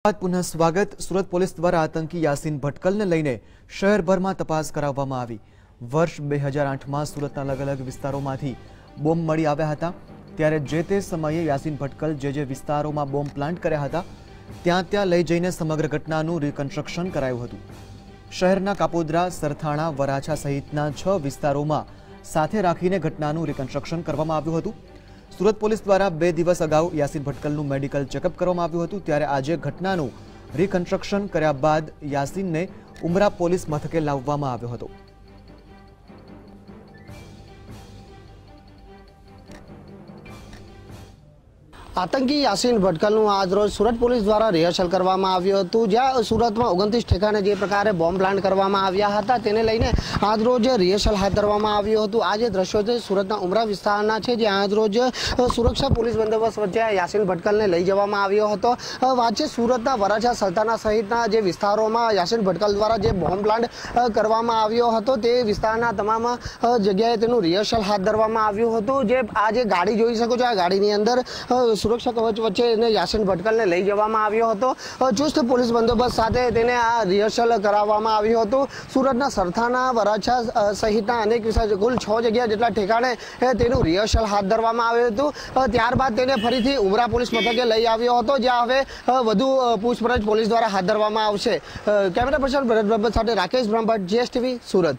पुनः स्वागत। सूरत पोलीस द्वारा आतंकी यासीन भटकल ने लईने शहरभर में तपास कराववामां आवी। वर्ष 2008 में सूरतना अलग अलग विस्तारोमांथी बोम्ब मळी आव्या हता, त्यारे जे ते समये यासीन भटकल जे विस्तारोमां बोम्ब प्लांट कर्या हता त्यां लई जईने समग्र घटनानुं रिकन्स्ट्रक्शन करायुं हतुं। शहरना कापोद्रा, सरथाणा, वराछा सहितना 6 विस्तारोमां साथे राखीने घटनानुं रिकन्स्ट्रक्शन करवामां आव्युं हतुं। सूरत पोलीस द्वारा 2 दिवस अगाऊ यासीन भटकलનું मेडिकल चेकअप કરવામાં આવ્યું હતું, ત્યારે આજે ઘટનાનું રિકન્સ્ટ્રક્શન કર્યા બાદ યાસીનને ઉમરા પોલીસ મથકે લાવવામાં આવ્યો હતો। आतंकी यासीन भटकलનું आज रोज सूरत पोलीस द्वारा रिहर्सल કરવામાં આવ્યું હતું, જ્યાં સુરતમાં 29 ઠેકાણે જે પ્રકારે બોમ્બ પ્લાન્ટ કરવામાં આવ્યા હતા તેને લઈને આજ રોજ રિહર્सल હાથ ધરવામાં આવ્યું હતું। આ જે દ્રશ્યો છે સુરતના ઉમરા વિસ્તારના છે, જ્યાં આજ રોજ સુરક્ષા પોલીસ બંદોબસ્ત વચ્ચે यासीन ભટકલને લઈ જવામાં આવ્યો હતો। વાત છે સુરતના વરાછા, સરથાણા સહિતના જે વિસ્તારોમાં यासीन ભટકલ દ્વારા જે બોમ્બ પ્લાન્ટ કરવામાં આવ્યો હતો તે વિસ્તારના તમામ જગ્યાએ તેનું રિહર્सल હાથ ધરવામાં આવ્યું હતું। જે આ જે ગાડી જોઈ શકો છો, આ ગાડીની અંદર सुरक्षा कवच वच्चे यासीन भटकल ने लई जवामां आव्यो हतो। चुस्त पुलिस बंदोबस्त साथे तेने आ रिहर्सल कराववामां आव्युं हतुं। सूरतना सरथाणा, वराछा सहितना अनेक विस्तार कुल 6 जग्या जेटला ठेकाणे तेनुं रिहर्सल हाथ धरवामां आव्युं हतुं। त्यारबाद तेने फरीथी उमरा पोलीस मथके लई आव्यो हतो, ज्यां हवे वधु पूछपरछ पोलीस द्वारा हाथ धरवामां आवशे। कैमरा पर्सन भरत ब्रह्मभट्ट साथे राकेश ब्रह्मभट्ट, GSTV, सूरत।